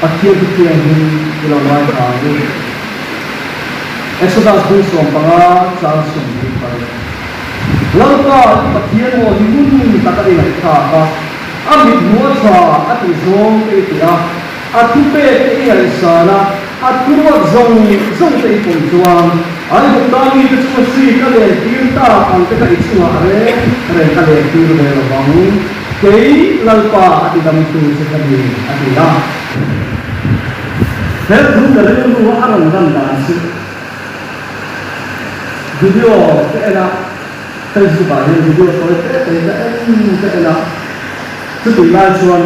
Pathian Pathian Ilawai Kali Exodus Busom Panga Charles Sumbi Langka Pathian Mo Himun Takai Kaka Amit Muasa Ati Zong Etia Atupe Etia Sana Atuwa Zong Teipon Juang Ani Bukami Kesuasi Kalian Tirta Angketa Itsunga Are Kalian Tirta Bangun Kei lalpa ati damtu sekali ati la. Helpun dari luar orang dan si. Video kena terjebak yang video kena setelah cuan.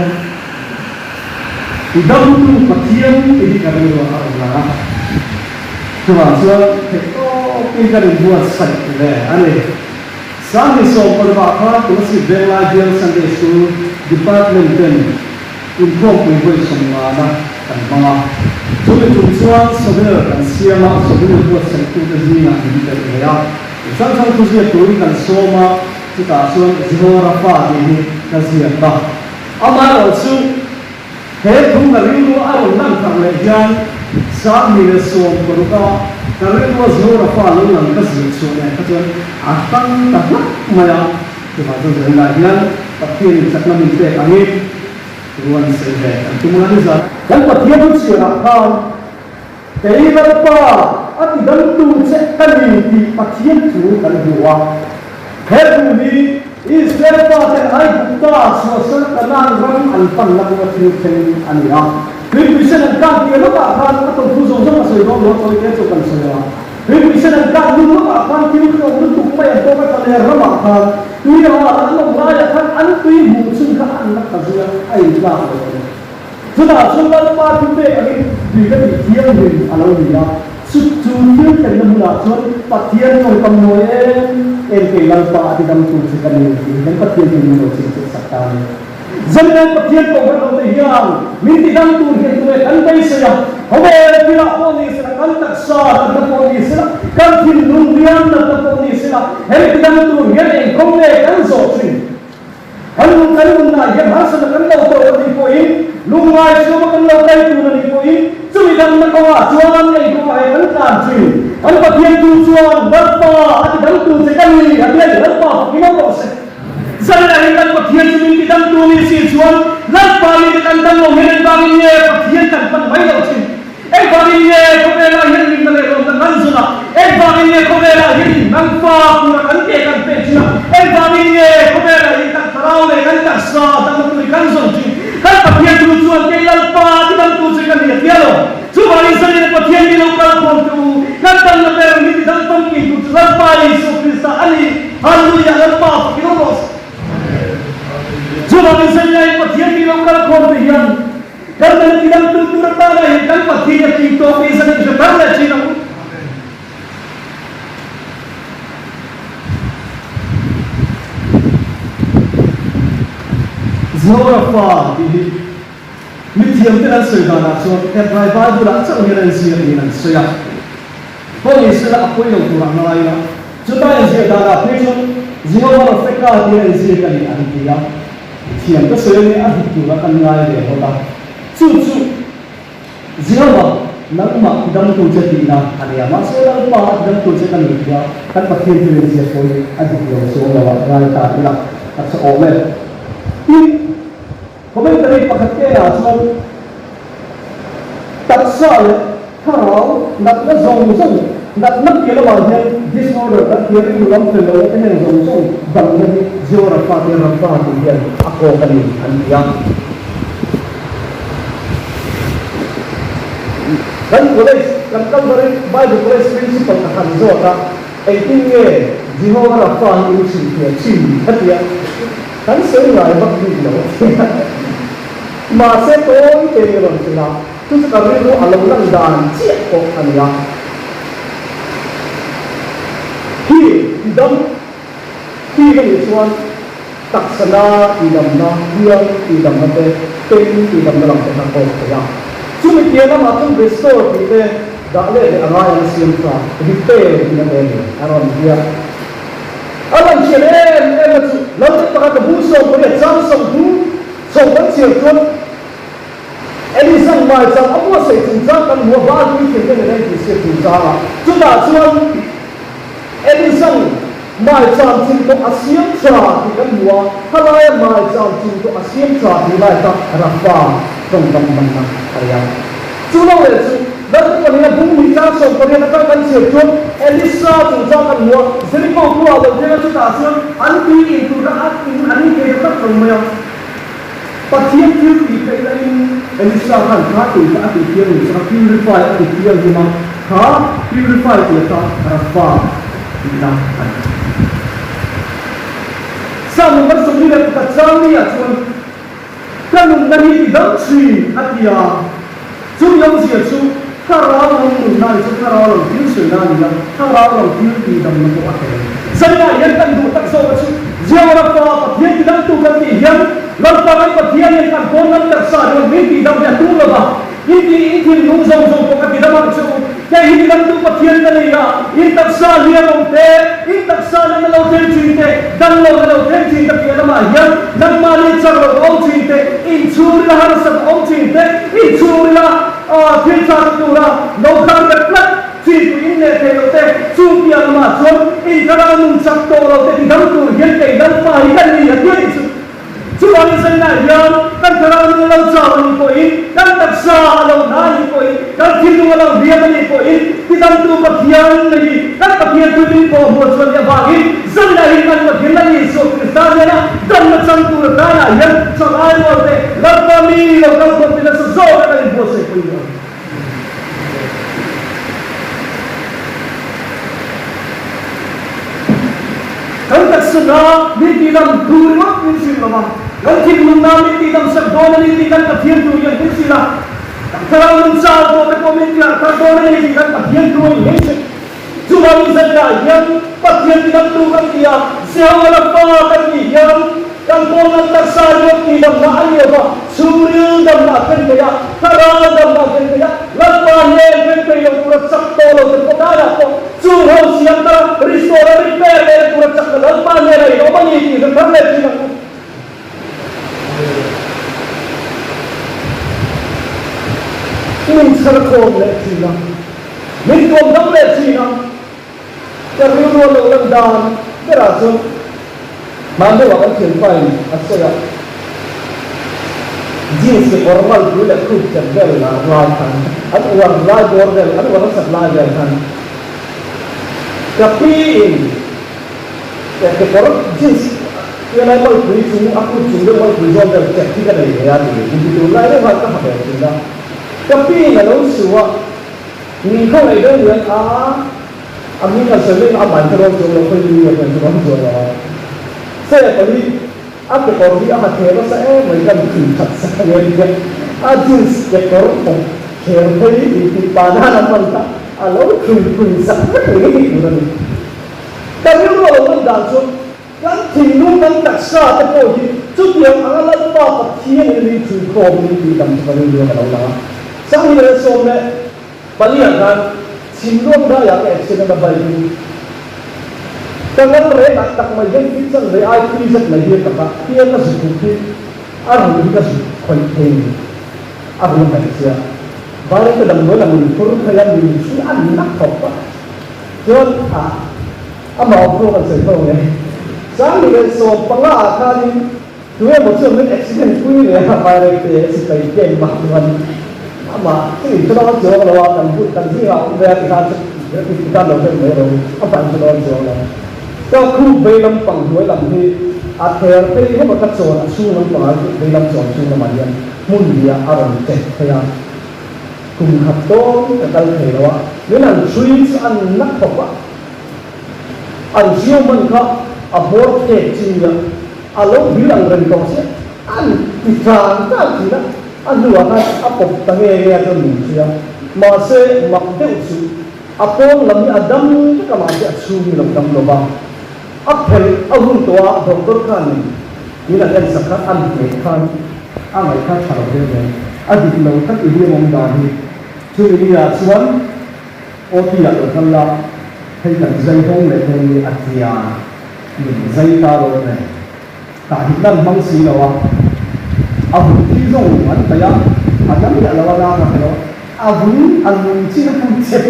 Damtu patian ini kali luar orang lah. Cuma cuan kita buat sakit ane. Sunday School Perbaka, Tulsi Bela Deal Sunday School Department Den, Improve Wibu Sumana, dan Mga. Sulit Tujuan, Sobel, dan Siama, Sobel buat Sentu Tazina, di Terkaya. Sang-sang Tujuan Turi dan Soma, kita Suan Zihora Fa, ini Kaziata. Amar also, Hetung Rindu Aron Nantang Lejan, Sa Milesom Perbaka, Kalau itu Zora Falu yang kasih soalnya kacauan atang tak maya cuma tu sebenarnya tapi sakna minta kami tuan saja itu mengenai dan patian siapa dari berapa ati dantu sekali di patian tu dan dua heru ni is berapa dan ai buta suasana tenang ram alpan lagu macam ania Bisa nak dia lupa kan atau khusus sama saya bawa kalau dia tu kan saya. Bisa nak dia lupa kan dia tu untuk supaya tu kan dia ramah kan. Dia orang mengaya kan antu ibu sungka anak kajian air lah. Sudah lupa tu lagi dia dia ni alau dia. Sudah kena mula patian yang kemudian kehilangan pak di dalam tubuh sekali dan patian yang menurut sakit. Zaman patian kau berlalu yang minti dantu yang tu kantai saya. Hamba tidak poni saya kantak sah dan poni saya kantin nundian dan poni saya. Hei dantu yang kau kan sosing. Kalau nak yang hasil kalau kau di poin, lumai semua kalau kau itu di poin, sudah nak kau jualan yang kau kan kantin. Kalau patian tujuan berapa ada dantu sekali ada berapa kita proses. Saya ingin patian minti dantu ni sijuan, nak balik dengan dantu menen baginya patian tanpa bayar sih. Baginya kau bela yang minta lepas dengan zona. Baginya kau bela yang nampak pura kanti kan pecina. Baginya kau bela yang tak terau dengan tak sah tak memberikan zonji. Kan patian tujuan kehilangan pak dantu sekali dia lo. Cuma ini saya patian di lokal kontu. Kan tanpa bayar minti dantu itu lepas itu Krista Ali. Haleluya lepas kita bos. Cuma misalnya patian di lokal kontian, karena tidak tutur tanah yang kan patian itu misalnya sebenarnya Cina. Zorafa ini mitiam dengan segala so terbaik bulan seorang yang saya. Kau istilah apa yang kurang lain? Supaya saya darah pesan, jiwa mereka dia isi kali antia. Siapa seorang yang itu akan mengalir hola. Cucu, jiwa nama dalam tujuan dina hari amat seorang apa dalam tujuan dia kan pakai dia siapa pun ada dia seorang orang tak hilang atau oleh. Ini komentar pakaian asal tak salah kalau nak zong nak kira bahagian disorder tak kira ulang terlalu yang zong bangga jiwa rapat dia aku akan yang dan boleh kalau dari baik boleh prinsip akan zona intinya jiwa rapat itu sih hati kan saya bakti loh masa tu ini orang Cina tu sekarang itu alam dan cik kok ania tidak Yesuan taksana tidak dia tidak mate tidak dalam teknologi ya cuma dia nama tu besar kita dah le arai yang siapa detail tidak ada aram dia alam ceren lalu pakai busuk boleh samsung tu sobat siapa Elizan mai chang amu se chung cha kan mua ba ni thing ke nei ki se chung cha la chu da chuan Edison mai chang chin to asiam cha ki kan mua halai mai chang chin to asiam cha ni lai ta rafa tong tam man na ariya chu lo le chu dan ko ni bung mi cha so ko ni ta kan se chu Elisa chung cha kan mua zeli ko ko a lo de chu da chuan an ti in tu ra at in ani ke ta tong me Pathian tu di kain Elisa kan ha tu ta tu dia ni sa purify tu dia ni ma ha purify tu ta rafa ina sam bersumi dengan kacang ni acuan kan dari tidak sih atia tu yang sih tu karawang nai tu karawang itu nai yang karawang itu di dalam itu akhir saya yang kan tu tak so tu jauh apa dia tidak tu kan yang lalu apa dia yang kan konon tersah dengan mimpi dalam yang tu lah ini nungzong zong ko kati dalam tu kaya hindi lang tu patiyan na niya itaksa niya laute itaksa na laute cinte dan lo na laute cinte kaya naman yan nang malit sa laute cinte insuri na haras sa laute cinte insuri na pinsan tura lautang katlat cinte inne kaya laute sumpia naman so inkarang sakto laute tidang tur yan kaya dan pahikan niya yan Tuhan saya yang kan terang dalam zaman ini, kan taksa dalam hari ini, kan hidup dalam dia ini, kita tu bagian lagi, kan bagian tu ini bahwa sebagai bagi, sendiri kan bagian lagi so Kristiannya dan macam tu kerana yang soal waktu, kami lokal kita sesuatu dari bos itu. Kan taksana di dalam turut misi lama. Ganti mengambil di dalam sebuah ini kan bagian tu yang bersila. Kalau mencari tu komentar, kalau ini kan bagian tu yang cuma misalnya yang bagian tidak tu kan dia siapa apa kan dia kan konon tersayang di dalam hari apa surya dalam akan dia terang dalam akan dia lepasnya kan dia pura sakto lo terpedaya apa cuma siapa restoran repair dia pura sakto lepasnya lagi apa ni itu kan lagi ini serkom lagi lah, minum dam lagi lah, kerana orang London berasa mana orang cipai asal jenis formal dulu aku jaga lah, rakan, ada orang lain order, ada orang sebelah kan, tapi orang jenis yang lain beri semua aku cuma mau beri order cek tiga dari dia ni, itu lain orang tak ada sudah. Tapi kalau semua ni kau ada yang kami kan sering aman terus jual beli apa terus jual. Saya beli apa kalau dia macam saya mereka tidak saya dia jenis ekor pun beli di panas apa tak, alau kun sangat ini bukan. Tapi orang dalam kan tinggal kan tak sah terpoji, tu yang alat apa kian ini cukup ini dalam sebagai dia kalau lah. Sang ini somne balian kan sinlom dah yang accident apa ini. Tangan mereka tak macam kita real krisis lagi tak. Dia masih bukti, orang juga konten, orang Malaysia. Balik ke dalam bola muncul kaya muncul anak apa. John mau kan saya tahu ya. Sang ini so pengakan dua macam ni accident kui ni balik ke sekitar game mahluan. Ama, ini sudah jual lawan dan bukan dia kita lakukan mereka apa yang sudah jual. Kalau kru belum panggilan lagi, akhir itu mereka jual sunnah lagi belum jual sunnah macam mulia orang cekaya. Kumhatong kekal kelawa, dengan suits anak apa? Anjing mereka abort kecil, alam bilang rentosnya, tidak tidak. Anu akan apa tangnya itu manusia masih makdul su apa lagi adam itu kan masih asumi dalam lubang apel awun tua doktor kan ini nak sekat antekan amalkan sahaja adik lautan ini mengdahi curi dia suan otiak berkala hayat zaitun lekeni atia zaitaro ne tahikan mangsi lawa aku kizong an kaya Anam ya lawan nama lo. Abun alunci nak cek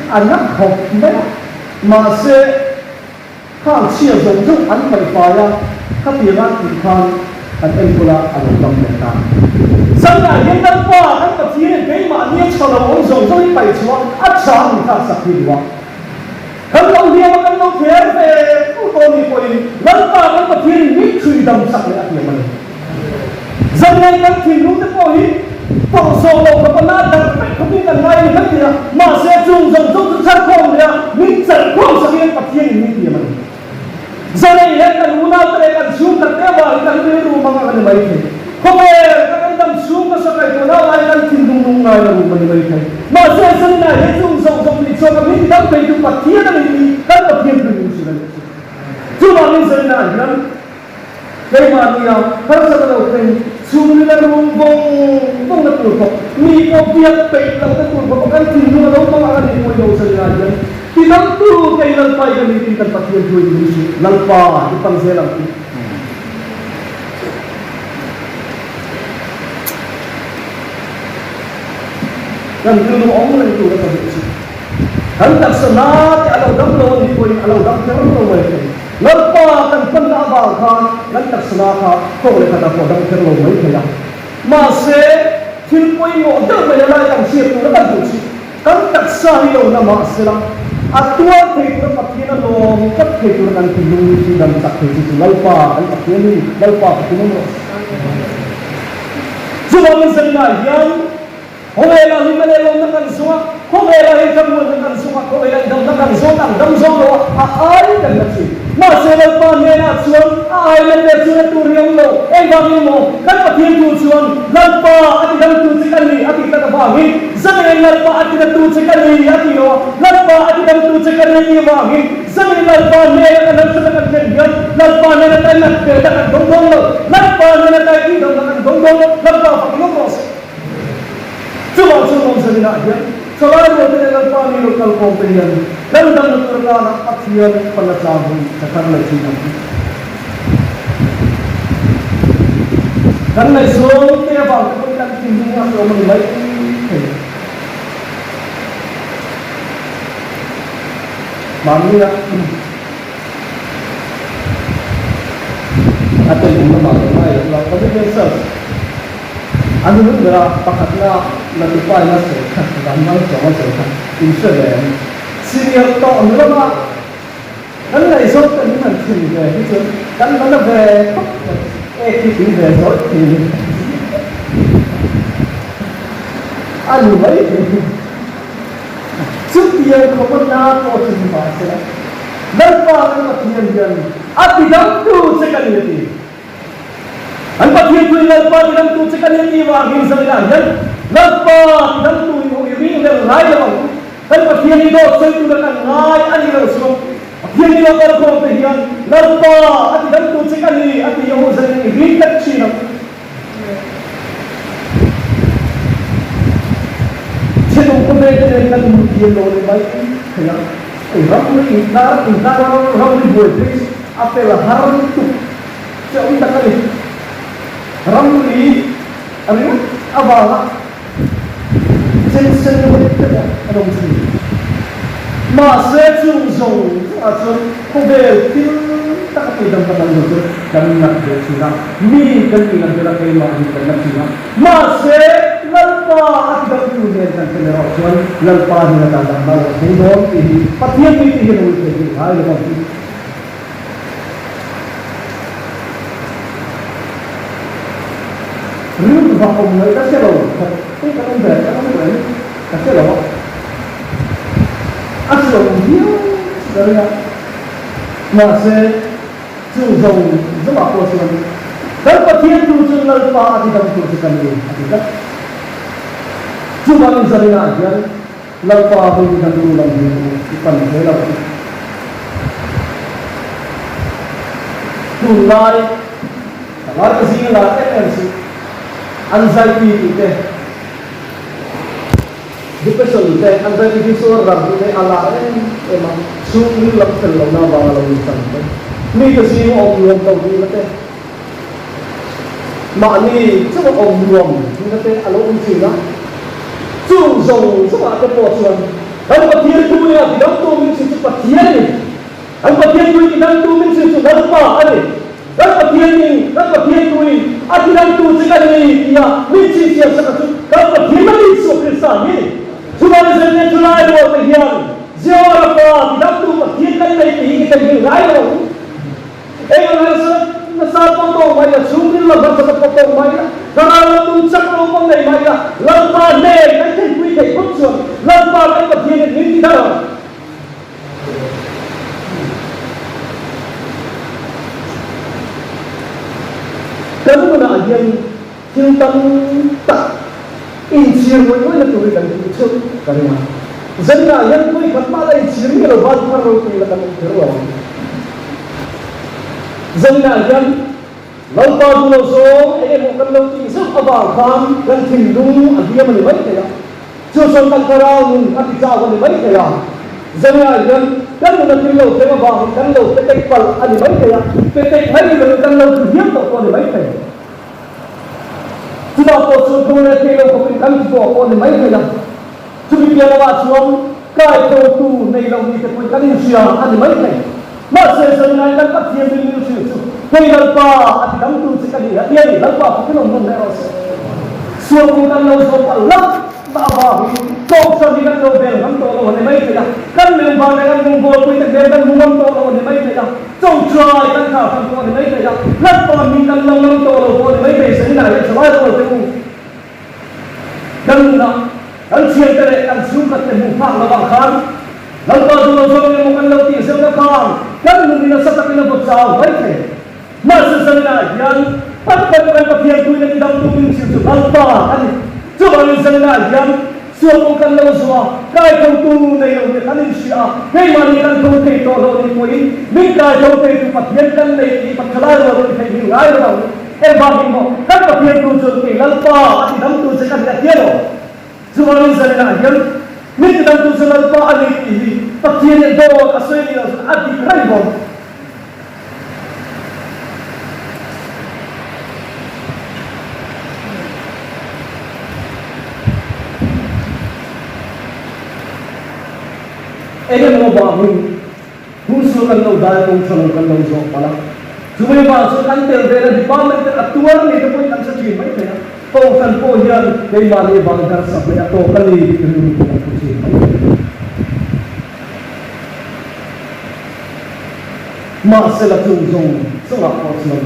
anak kau mana masih kau cia zong an berfaya katiran ikan an empula alunam mereka. Sampai yang tanpa an katiran kau mana kalau zong pai cuma acah kita sakit dua. Kalau dia makan lo kaya kau ni koi tanpa an katiran ni curi dam sakit apa yang mana. Jangan kan tinggal tu koi. Kalau solo kepenatan, kepentingan lain kan dia masih jung terkong dia, ni terkong sekian patian ini dia mana. Jadi yang kan guna terkait jung terteba kan dia rumah kan baik ni. Komer kan dalam jung kesakai guna lain kan tinggung lain rumah baik ni. Masih sebenarnya yang jung ni coba ni dalam hidup patian ini kan patian ini sudah. Cuma ni sebenarnya kan. Kaya dia kalau sebenarnya Sumber rumpung nak turun, ni kopiak pek lang nak turun, kan tinggal dalam pangalan ini mau jauh saja. Tidak tu kaya lalpai kan ini tempat yang jual ini, lalpa di pangselang itu. Dan dulu orang itu kata begitu. Hendak senat alau damlo ni poin alau dam terlalu banyak. Lalpa kan penabal kan, hendak senat kau boleh kata kau dam terlalu banyak. Masih filpoi modal banyak yang siap tu kan tu. Kan tak sahih nama selang. Atua itu pakian lo, kat itu kan tinggal di dalam tak itu lalpa, pakian ni lalpa pakian lo. Cuma misalnya yang Hoela himalaya nakan semua, hoela hikamu nakan semua, hoela dam nakan semua, dam semua, ay dan nasi. Masih pan hena suan, ay dan suan turiang lo, bagi mo, kan patian tu suan, lalpa ati dam tu sekali, ati kata bagi, zaman lalpa ati dam tu sekali, ati lo, lalpa ati dam tu sekali bagi, zaman lalpa hena kan dam sekali kendian, lalpa hena kan nak dong lo, lalpa hena kan dong lo, lalpa pakai lo. Cuma sebenarnya selain itu dengan pani lokal komplain dan terkena aksian pengecahan sekarang lagi nanti. Karena itu tiap waktu kita tingginya kalau menilai manusia atau yang mana yang tapi biasa. Anu ni berapa pakatnya letupai masuk, gambar sama sama, insuran, senior tu anu lama, kan dari soal ni macam ni itu, kan mana ber, kita ber ini, anu baik, setiap kemenangan kau cuma saja, lepas kemudian dia, ati dam tu sekali lagi. Anpa dia tu lalpa dalam tu sekali ni wahim sebenarnya lalpa dalam tu ini adalah lain anpa dia ni doa itu dengan lain ani rasul dia ni lokal kompehian lalpa ati dalam tu sekali ati yang uzan ini rikat cina jadi kompehian dengan dia loh baik ya ramai buat apa lah haram itu jauh tak kali Ramli, apa? Sensen itu ada macam ni. Masa jumzong, macam kubel tak ada dalam itu dan nak bersuara. Ni kan dengan cara kaya lagi dengan cina. Masa lalpa ada tujuan dan kenerauan lalpa dengan dalam balas hidung ini. Patian ini yang boleh hal macam ni. Río vào phòng người ta sẽ đổ cái con về ta sẽ đổ ăn dầu nhiều đấy ạ mà sẽ dùng dầu rất là tốt luôn dan patian tu chung lalpa ati dam tu sekali ati dah cuma misalnya aja lalpa pun dan dulu dalam itu ikan bela tulai kalau kesini lah energi anxiety itu depression itu anxiety itu orang itu alat memang sulit lepas lama banget lalu sampai ni kesini orang tahu ni betul mà ni chứ mà ông luồng chúng ta tên alo ông chỉ đó chung dòng chứ mà cái bộ chuồn anh có thiên tu ya thì đóng tu mình chỉ có thiên đi anh có thiên tu thì đóng tu mình chỉ có đóng mà anh anh có thiên tu anh thì đóng tu chỉ cái này ya mình chỉ sẽ sao anh có thiên đi số cái sao nhỉ chúng ta sẽ nên chúng ta được cái hiền giờ là thì đóng tu mà thiên cái này thì cái gì lại rồi anh nói sa potong maya sungguh lah bangsa potong maya kalau puncak lubang dari maya lempa nek nanti kui kai kucun lempa kai bagian ini dah kamu mana yang cintam tak insir moi moi nak turi dan kucun karena zena yang kui kepala insir ni lo bal paru kui lah kamu terus dân là dân lâu bao nhiêu lâu số em một căn lâu thì rất là bảo khám gần thỉnh đúng ở kia mà mấy cái đó chưa xong tăng cao mình ăn thịt rau mà mấy cái đó dân là dân căn một căn lâu thế mà bảo căn lâu cái cây phần ăn mấy cái đó cái cây mấy cái căn lâu thì hiếm đâu còn mấy cái chúng ta có số không là cây lâu có cái căn thì bỏ còn mấy cái đó chúng mình là bạn xuống cái đầu tu này lâu thì cái căn như xìa ăn mấy cái Masa sebenarnya kan tak dia beli itu. Kau lupa, ada dalam tu sekali. Dia ni lupa, kita nak menerus. Suatu kan lalu suatu lap, tak apa. Kau sendiri kan lalu bel, kan tu lalu ni baik saja. Kan memang kan menggol kita bel mungam tu lalu ni baik saja. Kau try kan kan tu ni baik saja. Lupa minta lalu tu lalu ni baik saja. Sebenarnya semua tu tu. Dan kan siapa kan suka tempat lawan lalu kalau suami mungkin lalu tiada sekarang kan mungkin sesak kita bersau baik masa sebenarnya pada pakai tu yang tidak tuh situ alpa kan coba sebenarnya suami kan lalu semua kaya tu nih lalu kan insya kaya mana kan tu itu lalu poin minta jauh itu pakai kan nih pakai lalu itu kayak lalu bagi mo kan pakai tu jadi alpa tidak tuh sekarang dia coba sebenarnya Mungkin dalam tujuan apa ini, pakaian yang doa asal ini adik raibon. Ini mau bangun, usulkan lo dari usulkan lo jauh malam. Cuma yang usulkan terbela di bawah aturan itu pun kan sejauh mana? Taukan pohian dari mana bangsa sampai atau kali itu masalah tunjung sangat kosong.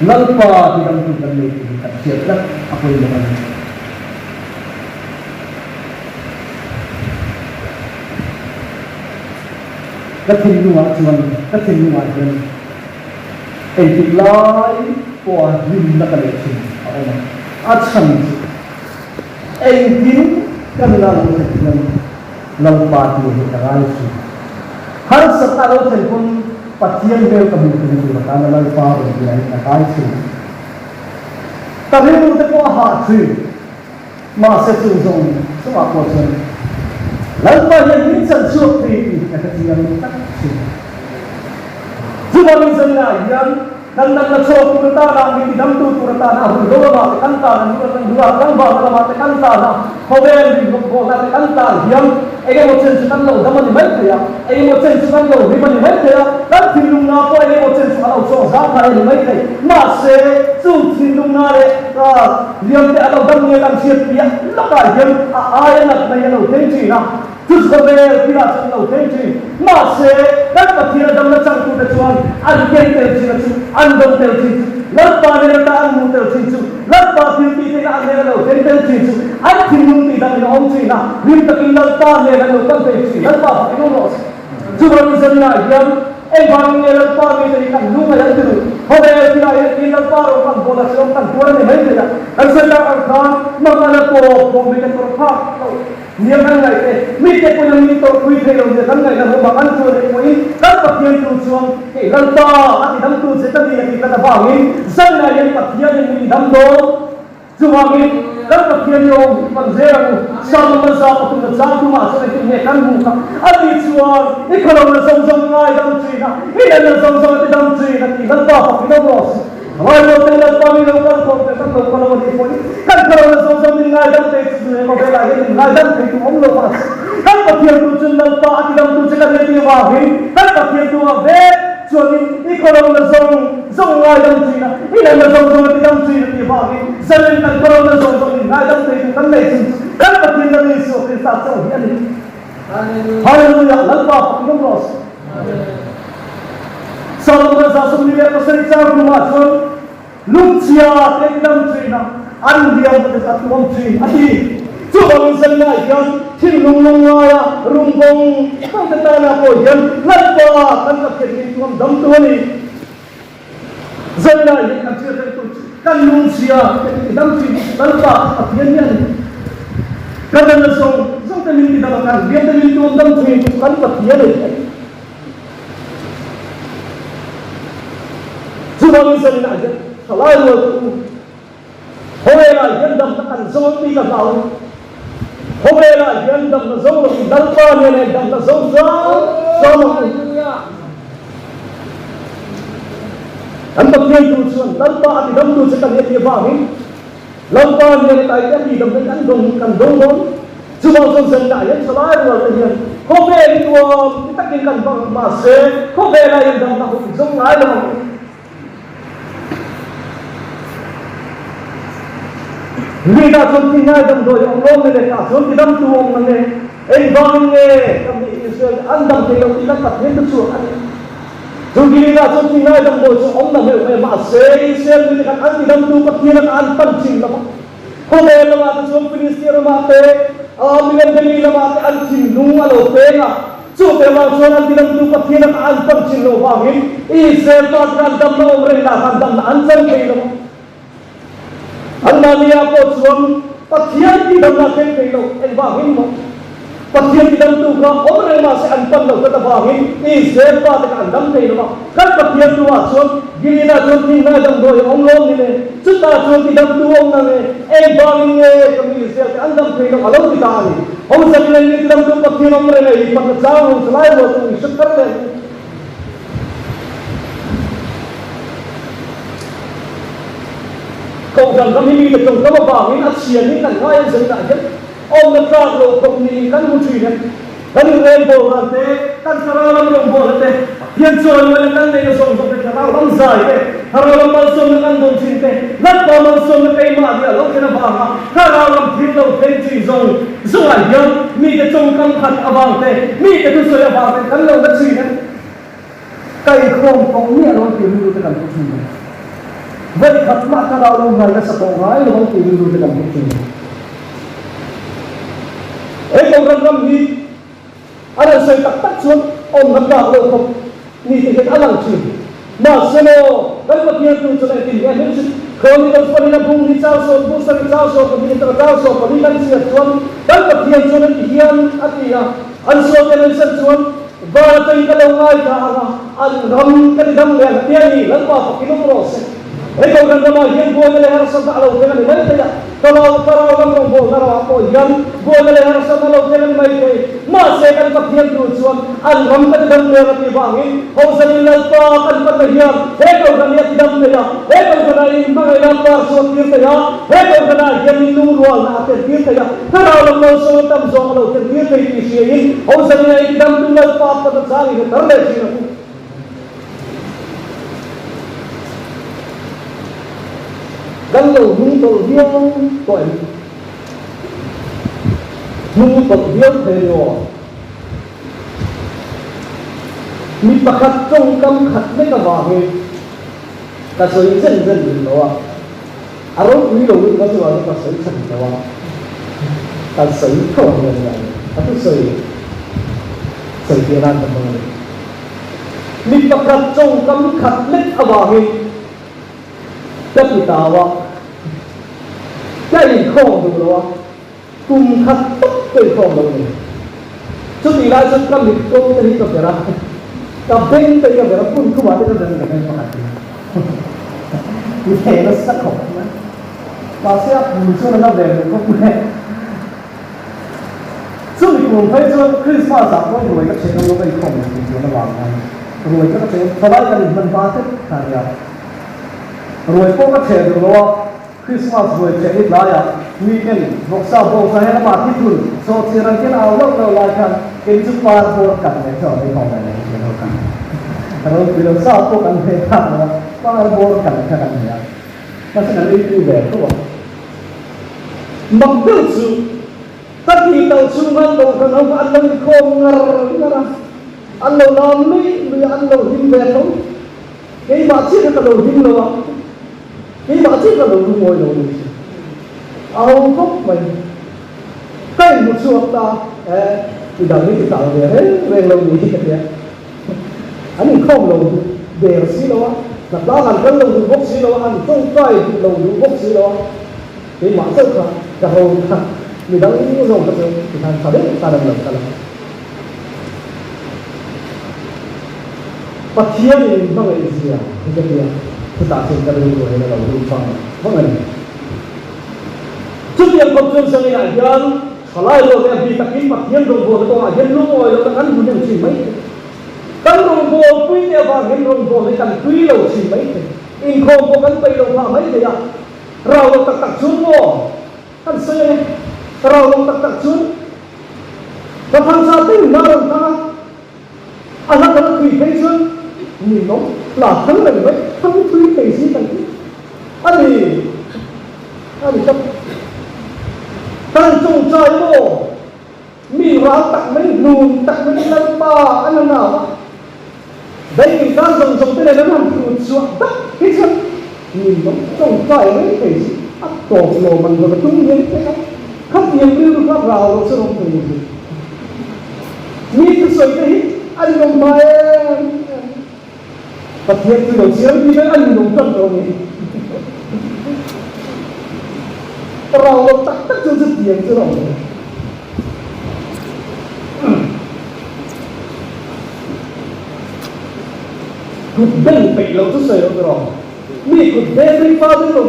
Lalpa tidak menentukan itu siaplah apa yang mana. Ketinduan cuman ketinduan dan entilai poa lim nak leksin apa macam entin kan lalu leksin lalpa tu kita itu har setahun telefon pasien bel kemudian itu karena lalpa itu kita itu tapi untuk poa hati masa tunjung semua kosong lalpa yang ini sensual itu kita yang tak cuma misalnya yang dan so kurata di dalam tu kurata na dua mata kanta dua lamba mata kanta na hovel di bola kanta yang ege mo sensukan lo daman ni baik ya ege mo sensukan lo riban ni baik ya dan filum na ko ege mo sensukan lo so za ka ni baik ya mase su filum na re liam te alo dam ni dam siap ya laka yang aya nak na ya lo tenji na terus hovel pira sang lo tenji mase dan patira dam na sang ku de chuan an ken tenji na andong telcincu, lepas dia tak anu telcincu, lepas pilih tidak ada lalu telcincu, ada timung tidak ada om cina, minta tinggal lepas dia lalu telcincu, lepas itu los. Cuma misalnya yang bangnya lepas dia ikan lunga yang itu, hotel tidak tinggal lepas orang bola seorang kurang ni baik saja. Asalnya orang mengalah ko mereka terpak. Dia kan lagi, mereka punya minta kuih kalau dia kan lagi nak makan tu lagi kuih, kan pakai tujuan, lalpa, hati dalam tu setan dia kita bangun, sana yang pakai yang dalam tu, cuma kan pakai yang panzer, sama masa tu masa tu masa itu mereka muka, hati cuan, kalau masa sama dalam Cina, ini dalam sama dalam Cina, lalpa pakai los. Why not tell us for me local for the local for the kan kalau so so min ngai dam te su ko be la ni ngai dam te tu lo pas kan pa thiam tu chun dal pa ki dam tu chaka ne ti wa hin kan pa thiam tu wa ve so ni ko lo so ngai dam chi na ina na so ti dam chi ti wa hin zalen kan ko lo so ni ngai dam te tu kan le chi kan pa thiam na ni so ki sa so hi ani hallelujah lal pa ki dam lo Salomon sa sumni le ko sari sa ru ma so lucia te dam chi na an dia ko ta tuam chi ati chu bang san na yan thin lung lung ya rum bong kan ta na ko yan lat pa kan ka ke ni tuam dam tu ni zan na yan kan chi tu kan lucia te dam chi lat pa atian yan kan na so so te ni da kan dia te ni tuam dam chi kan pa tian ni Subang san na yan salai lo Hoi là dân đầm ta cần dâu đi là bảo Hoi là dân đầm là dâu là đâm pa này đầm là dâu gió mà anh bậc nhân tu xuân đâm pa thì đâm tu sẽ cần hiện vào hết đâm pa này tại cái gì đâm đến anh cần đông vốn chứ bao giờ dân đại dân salai rồi là hiện không về đi tua tất nhiên cần mà sẽ không về là dân đầm là cũng giống lại là vì ta chọn tin ngay trong rồi ông lông này ta chọn cái đâm tu ông này anh vâng nghe trong bị Israel ăn đâm thì ông ta tập hết tất chuột anh rồi khi ta chọn tin ngay trong rồi ông là người mà sẽ Israel như cái ăn thì đâm tu bắt thiên là ăn phân chìm lắm không phải là mà chọn Philistine là mà thế mình đi là mà ăn chìm đúng là đầu thế là chú thế mà chọn ăn thì đâm tu bắt thiên là ăn phân chìm lắm vào hết Israel ta ăn đâm nó ông này là ăn chân cây lắm Anania ko chuan pathian ti dam na ken ke lo en wa hin mo pathian ti dam tu ka omre ma se an pan lo ta wa hin I se pa ta an dam ke lo kan pathian tu wa chuan gilina chuan ti na dam do ong lo ni ne chu ta chuan ti dam tu ong na ne en ba ni ne ka mi se an dam ke lo alo ti ta ni om sa ni ti dam tu pathian omre ne I pa cha ong slai lo tu I shukar ne Kau kan kami ni betul kau bangun asyik ni kan kau yang sedang aja. Om nekak lo kau ni kan muncul kan. Kan rembo nanti kan sekarang rembo nanti. Yang soal kan ni soal soal sekarang orang zai deh. Kalau orang masuk dengan dong cinta, lepas masuk dengan iman dia, lo kena faham. Kalau orang tidak benci zong aja, ni kecongkang kat abang deh, ni ketu soal abang deh, kan lo bersih kan. Kai kong ni orang tidak tekan bersih. Vậy thật mà ta đào lâu ngày là sập tổ gái là không tìm được cái làm chuyện gì. Ấy câu răng hi, anh là xây tắc xuống, ông nắm gạo lâu không, ni thì cái anh làm chuyện. Mà xem ô, cái vật nhiên tôi cho này tìm em hết chứ. Không thì đâu phải là bung đi sao số, bung sang sao số, còn đi tao sao số, còn đi ăn xiết xuống. Cái vật nhiên cho nên hiền, anh số cái lên sân xuống. Và tôi cái lâu ngày cả anh rắm cái đâm lên tiền gì, lần vào cái lúc rồi. Ikaw kan naman, yung buwan na lehar sa alaw kaya ni may kaya. Kalau lang ng buwan na ako, yan buwan na lehar sa alaw kaya ni may kaya. Masekan pakiyan tujuan, alam ka tidang meron ibangin. Kung sa nilalpakan pa na yan, ikaw kan niya tidang nila. Ikaw kan na yung mga ilang suwag kaya. Ikaw kan na yan inuruan na atin kaya. Kalau lang ng suwag tamso alaw kaya isiyayin. Kung sa niya tidang nilalpakan at sa akin, tarlay siya po. Gắn đầu nung tổ riêng tội nung tổ riêng thề nhỏ mi pakat trong cam khát mấy cái vàng này ta soi dần dần đó à rồi quý đầu nó cho nó ta soi dần đó ta soi không nhận này ta cứ soi tiền ăn tầm này mi pakat trong cam khát mấy cái vàng này chất bị tao á, cái không được đâu, cùng khát tất cái không được này, chút đi lại chút cầm được câu cái gì có thể ra, cầm bên cái gì có thể phun không vào cái đó là cái gì mà như thế nó sắc khổ lắm, và sẽ bùn xuống nó về được không này, chút đi cùng thấy chút Christmas sắp tới rồi các chị nó cái không được thì nó vào này, rồi các chị phải cái gì mình phá thích là gì rồi có cái thể được đó Christmas rồi thể ít lại à weekend học sao bộ ra hết mà thích luôn so chỉ rằng cái nào lúc nào lại kan cái chụp bao bộ cảnh này cho đi không này cái nào kan rồi bây giờ sao bộ cảnh này là bao bộ cảnh cái này nó sẽ là đi về đúng không mặc dù sự tất nhiên tàu xuống ăn đồ còn không ăn đâu không ngờ ăn đồ non mới ăn đồ hin về không cái bà chết là đồ hin rồi cái bà chết là đồ ngồi đồ gì ao khóc mình cái một suốt ta thì đằngนี้tạo về hết về lâu gì cái gì anh không lâu về xí đâu là đó là cái lâu bốc xí đâu anh không phải lâu bốc xí đâu cái mà rất là cái hồi người đang yêu rồi cái thì thằng sao đấy ta đang làm sao và thiên thì nó là gì à cái gì à cái ta sẽ cái điều này là lâu phong vâng ạ chút tiền công dân sang này dân họ lại rồi cái gì ta kiếm mặt thiên đồng bộ cái tòa thiên lúc rồi nó ăn một điểm chỉ mấy căn đồng bộ quý địa và thiên đồng bộ thì cần quý đầu chỉ mấy in không có căn bay đầu vào mấy thì à rau tắc tắc xuống vô kan saya kalau long tak sun datang satu narang ta anak-anak tui pension ni no lah thằng này vậy thằng tui pension kan ani thằng trông trai vô mi rau tak mấy nùn tak mấy lăng ba anh nào đây mình đang trồng thế này nó làm chuột chuột tất cái chân ni no trông trai mấy pension tổ lồ bằng rồi tung lên thế đó khắp nhiều lưu khắp rào rồi sẽ không thể gì nghĩ cái sợi cái anh đồng mai tập hiện từ đầu chiếu đi với anh đồng chân rồi rào rồi tắt tắt cho rất tiền chứ rồi cụt đen bị lâu chút sợi rồi mi cụt đen đi pha với rồi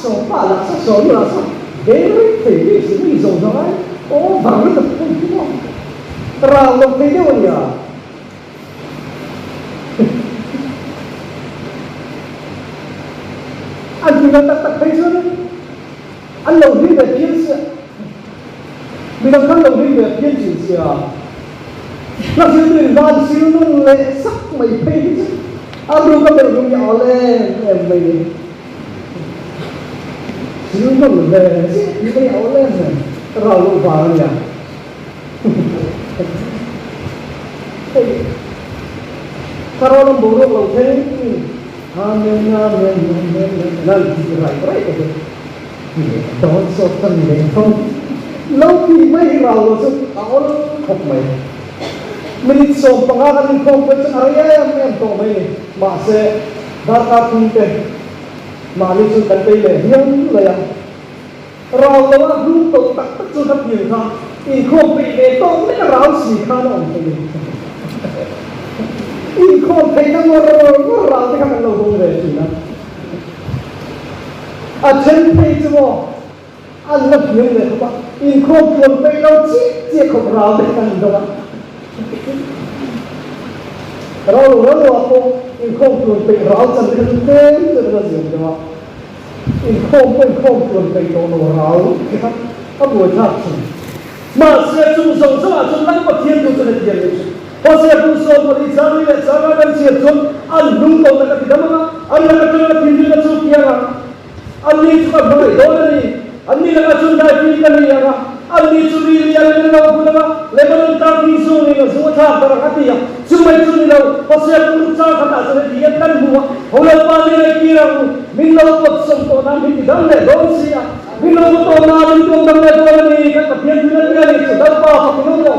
số phá là số như là sao để thì cái sự bị dồn ra ấy ô vào nó tập trung đúng không rào lồng thế đâu nhỉ anh chỉ cần tập thấy chưa đấy anh lồng đi về thiên sự mình đang khăn lồng đi về thiên chỉ sự nó chỉ từ ra xíu nó lệ sắc mày thấy chứ anh đâu có được dùng nhỏ lên em mình xíu nó về xíu cái áo lên rồi rào lộ vào nhỉ kalau orang buruk lo thế amen nanti rai cái đó số thân này không lâu khi mấy rào lo số áo không mày mình sống bằng ai mình không phải chân ai em to mày mà sẽ đã ta không thể mà lý sự cần đây là hiếm là rau là đúng tổ tắc tất cho các nhiều ha in không bị để to mấy cái rau xì khá nó không được in không thấy nó rau thì các bạn lâu không về gì nữa à chân thấy chứ bộ ăn lập nhiều người các bạn in không buồn tay đâu chỉ không rau để ăn đâu ạ rau nó là không in không buồn tay rau chân thân thế cho nó gì đâu ạ in không buồn tay đâu nó rau cái các buổi tháp mà sẽ chung sống sao mà chung lắm có thiên tu cho nên tiền đấy có sẽ chung sống có đi sao đi sao nó đang chia chung ăn đúng đâu là cái gì đó ăn là cái chung là thiên tu là chung kia mà ăn đi chung là bơi đâu đấy ăn đi là cái chung đại phi cái này mà ăn đi chung đi là cái nào cũng là lấy bao nhiêu tam phi số này là số tháp đó là cái gì à chung mấy chung đi đâu có sẽ chung sao cái nào sẽ đi cái tân mua hồi lâu bao nhiêu này kia đâu mình lâu cuộc sống của nam mình thì đâm để đốn gì à mình lâu to na mình cũng đâm để đốn này cái tập thiên tu là cái này chỉ đâm vào không có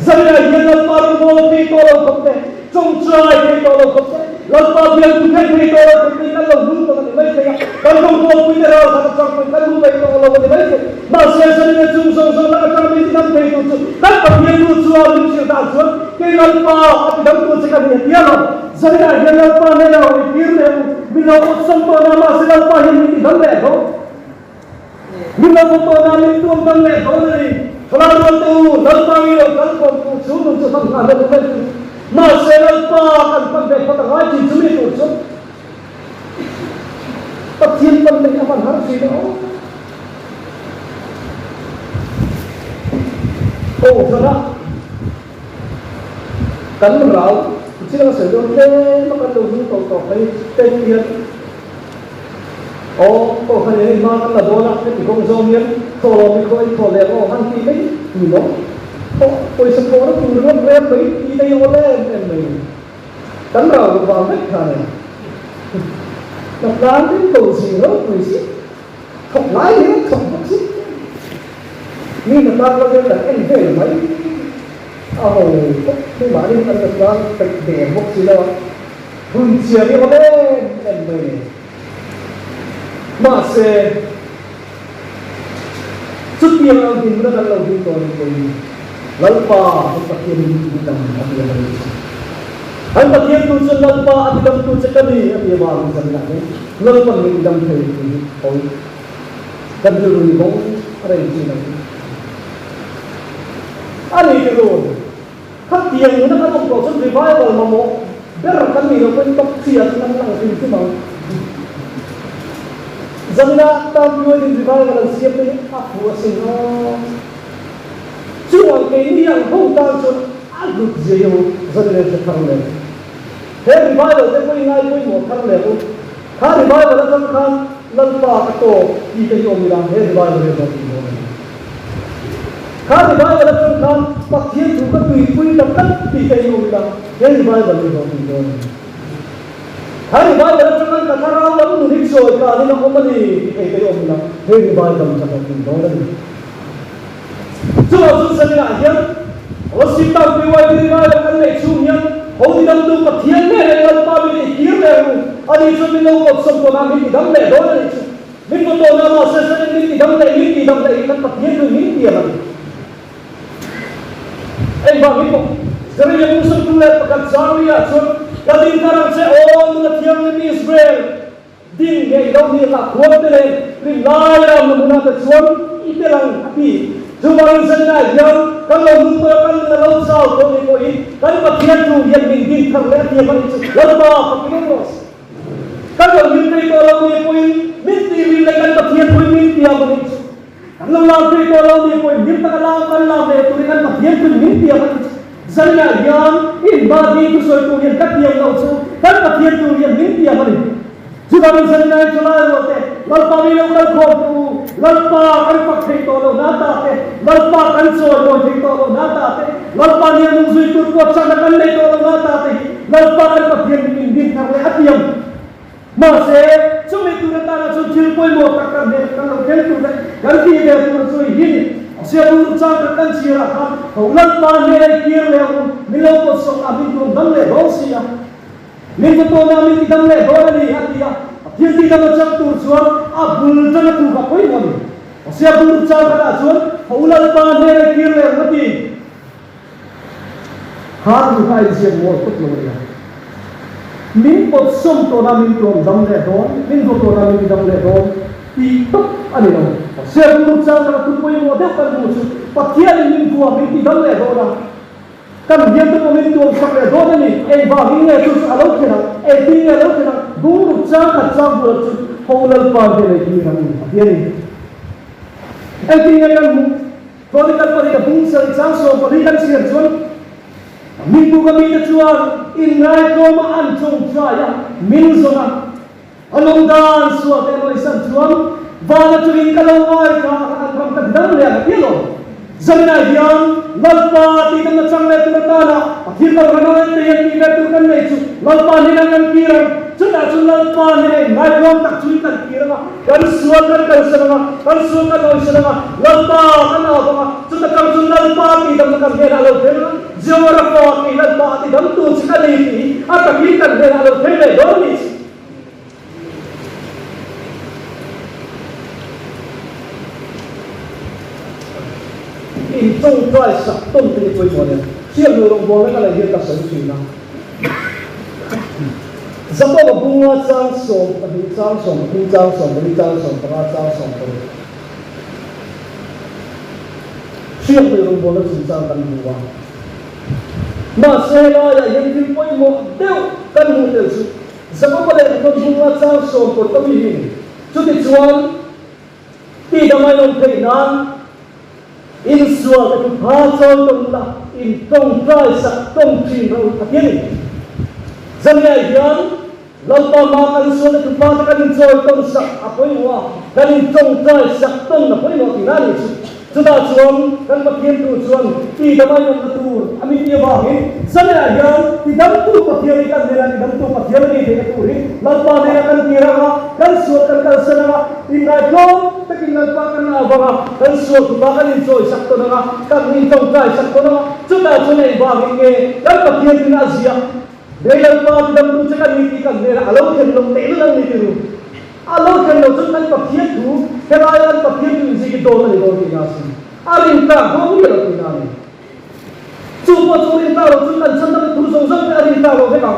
dân này hiện là bao nhiêu phi to lâu không thể trong trời phi to lâu không thể lần bao nhiêu cũng thấy phi to lâu không thể cái lâu đúng của mình mấy cái cái không có phi to lâu thật trong mình cái đúng phi to lâu của mình mấy cái mà sẽ là chung sống là cái mình đâm phi to lâu các tập thiên tu chúa mình chịu tạo chúa cái lần bao đâm tu sẽ cái gì tiền rồi dân này hiện là bao nhiêu nào kiếm được mình lâu một sống to na mà sẽ là bao nhiêu mình đâm để không mình lâu một to na mình tuôn đâm để không này kalau tu dalam panggilan kalau kau suruh sesuatu ada bukan masih lupa akan pakai fotografi cumi tu Pathian penting aman harus ini sana kan merau sila sa doon makatulong ito kay tenyan kanya yung mga nadola at ikong zomyan tolomi ko ay tolero ang kitay po isang kora tulungan rin may kitay yung wala kan raw lumamit ka na naplanin ko zero puisi toklay yun toklay ni naplanin na envel may may maling ang naplanin pagdemok sila hunsya yung wala envel mas setiap orang di mana kalau di tahun ini lalpa seperti ini kita mengambil hal bagian tujuan lalpa adidam tujuan kami yang baru sebenarnya lalpa mengadam ini dan dulu ini bang ada yang sini ada itu hati yang mana kalau proses revival mau berkan ini pun tak siap dengan itu mau Zamina tampil di revival dan siap ni aku asingan. Cuma ini yang hutang tu agak jauh zamina terkandung. Hari revival tu pun ingat pun mau terkandung. Hari revival tu kan lalpa kato kita yang bilang hari revival tu pun. Hari revival tu kan pakai juga tu pun dapat kita yang bilang hari revival tu pun. Hari revival tu kan kata orang lalu nikso ikan ini nak omani kita yang bilang hari revival tu pun. Cuma susah ni aja. Orang tahu piwai revival kan leksunya. Orang tidak tu pakai ni lepas pagi ni kira ni. Ada isu minum kosong tu kami tidak le. Dua isu. Minggu tu nama sesuatu ni tidak le. Ini tidak le. Ikan pakai tu ini dia lagi. Bang itu. Sering yang musuh tu le pakai Zambia. Kadang kadang saya mengatiyang ni Israel. Din ni daun ni lah kuat ni. Rilaya menggunakan suam itu lang api. Jumalan sana yang kalau merupakan laut sal boleh boleh kan bagian tu yang mungkin terlihat dia macam lalpa pakai terus. Kalau minta tolong dia boleh minta kan bagian boleh minta apa ni. Kalau lalpa tolong dia boleh minta kalau lalpa tu kan bagian tu minta apa ni. Sana yang bagi itu suatu yang kat yang laut kan bagian tu yang minta apa ni. Jumalan sana yang celai bote lalpa minum lalpa lalpa kan pakai tolong nata lalpa kan soal pakai tolong nata lalpa ni yang nunggu itu kuat sana kan le tolong nata lalpa kan pakai dinding karena hati yang masih cuma itu nata suci pun mau kakak dia kalau dia tu ganti dia tu suci ini siapa urusan kan siapa lalpa ni kira yang milau kosong abis tu dam le dosia minggu tu namin dam le doa ni hati ya yang tidak macam tu suam abul jangan tu apa ini siapa urusan kata suam ular panah kira mati har bukai siapa mau put lagi min pot som tu namin tu dam le doa min tu namin dam le doa itu ani no siapa urusan kata tu pun mau dapat musuh pakian min tu min dam le doa kan dia tu momentum sampai dua ni, baginya tu alat kena, tinggal alat kena, guru cakap buat tu, haulan pada lagi kami, dia ni. Tinggal kan, kalau kita pergi ke bungsa, jangan pergi kan siapa minggu kami kecuali inai koma ancung saya, minzona, alongdan suatu eloisan jual, bana tu kalau mereka akan terdalam lihat dia loh. Zamina yang lalpa tidak macam itu bertanda. Kita berkenaan dengan kita tu kan itu lalpa ni dengan kira. Sudah lalpa ni naikam tak cuitan kira. Kan suatu kan sama, kan suatu kan sama. Lalpa kan apa? Sudah kan lalpa tidak macam dia lalu dia. Jauh apa lalpa tidak tu sekali ini. Atau kita dia lalu dia donis. Trong trai sắp tôn tình quay cho nên siêu người đồng bố nó là hiện tại sống chuyện nào dẫu có bunga trang sông hình trang sông hình trang sông hình trang sông và trang sông siêu người đồng bố nó hình trang cần mua mà xe là hiện tại quay một đều cần mua được dẫu có lẽ con bunga trang sông của tôi hình Chuti chuan ti damai long thei nan in sual ka tu pha chon tong la in tong trai sak tong chin ro pathian zamya hian lampa ma kan sual ka tu pha ta kan choi tong sak apoi wa kan tong trai sak tong na poi wa ti na ni chuta chuan kan pathian tu chuan ti damai long ka tu ami ti wa hin zamya hian ti dam tu pathian kan ne la ti dam tu pathian ni de ka tu ri lampa ne kan ti ra kan sual kan sana in na lo takin lampa kan na ba kan sual tu ba kan choi sak to na kan ni tong trai sak to na chuta chuan ei ba hin nge kan pathian tin azia Dayal pa dam tu chakan ni kan ne alo ken lo te lang ni tu alo ken lo chu kan pathian tu kerayan pathian tu ji ki do ni do ni na sin arin ta go ni lo ni na ni chu po chu ni ta lo chu kan chan ta tu so so arin ta lo he ka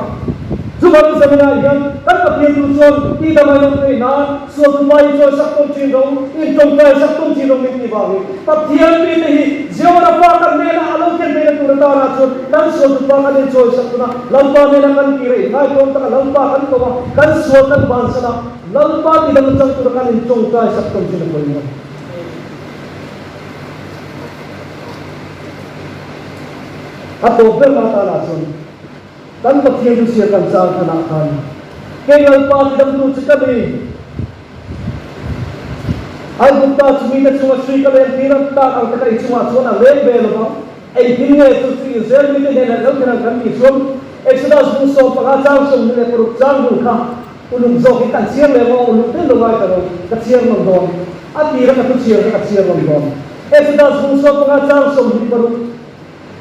chu ba ni samina yan kan pathian tu so ti da mai lo ni na so tu mai so sak to chin ro in tong ta sak to chin ro ni ba ni pathian ni ni jewa pa kan ne na alo ken ne tu ta na chu kan so tu pa kan so sak tu na lampa ne na kan kire na ko ta lampa kan to kan so kan ban sa na lampa ti dam chang tu kan in tong ta sak to chin ro ni ato bel ma ta la so kan pathian tu sia kan sa kana kan ke lampa ti dam tu chikami ai gutta chumi na chuma sri ka len tiram ta ang ta kai chuma chuna len be lo ba ai pinge tu sri zel mi ne na lo kana kan mi som exodus bu so pa chang som ne puru chang bu kha ulung zo ki tan siam le mo ulung te lo mai ta ro ka siam no don a ti ra ka tu siam ka siam no don exodus bu so pa chang som ni puru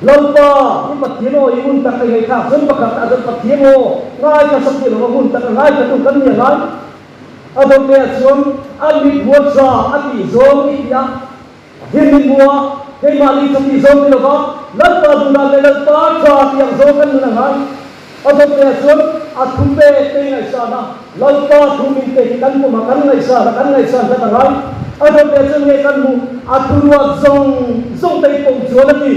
lampa ni patino imun ta kai kha sun pa ka ta patino ngai ka sak ti lo mun ta ngai ka tu kan ni ngai adon te chuan ami buatsa ami zom ya hin bua hei mali chati zom ni lova lampa du na le lampa tha yang zom kan na ngai adon te chuan athumbe te ngai sa na lampa thumin te kan mu ma kan ngai sa ta ngai adon te chuan ngai kan mu athurwa zong te pong chuan ni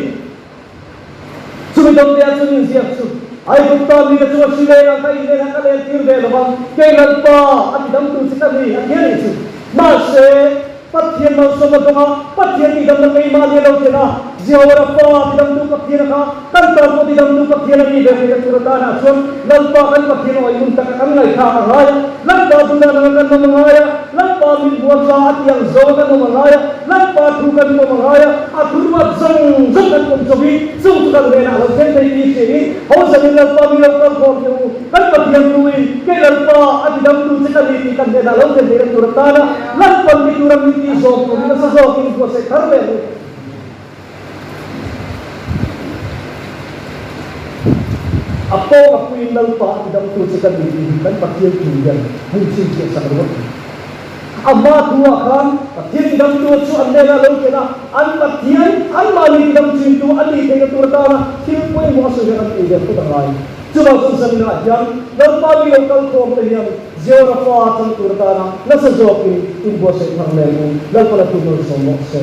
chumi dom te chuan ni siap chu ai gutta mi ka chuwa sile na kai ne na kale tir de lo bang ke lalpa ati dam tu sikami akian chu ma se pathian ma so ma donga pathian ni dam mai ma le lo te na jawara pa ati dam tu pathian ka kan ta ko ti dam tu pathian ni de ke turata na chon lalpa kan pathian oi mun ta kan ngai kha ngai lalpa tu na kan no ngai lalpa mi buat sa ati yang zo kan no ngai lalpa tu kan no ngai athurwa zong kan ko chobi zong kan le na lo te ni ti ni ho sa ni lalpa mi lalpa ko kan pathian tu ke lalpa ati dam tu sikali ti kan de na lo te turata na lalpa mi turam ni zo ko ni sa zo ki ko se thar le apo aku indal pa dam tu sikali ti kan pathian tu yan hung sin ke sa ro amma dua kan pathian dam tu chu an na lo ke na an pathian an mali dam chin tu ali ke turata na tin poi mo so ga ti de ko dai chuba sun san na jam dam pa mi lokal ko te yan zero fa tan turata na sa zo ki in bo se thar le mo la ko la tu no so mo se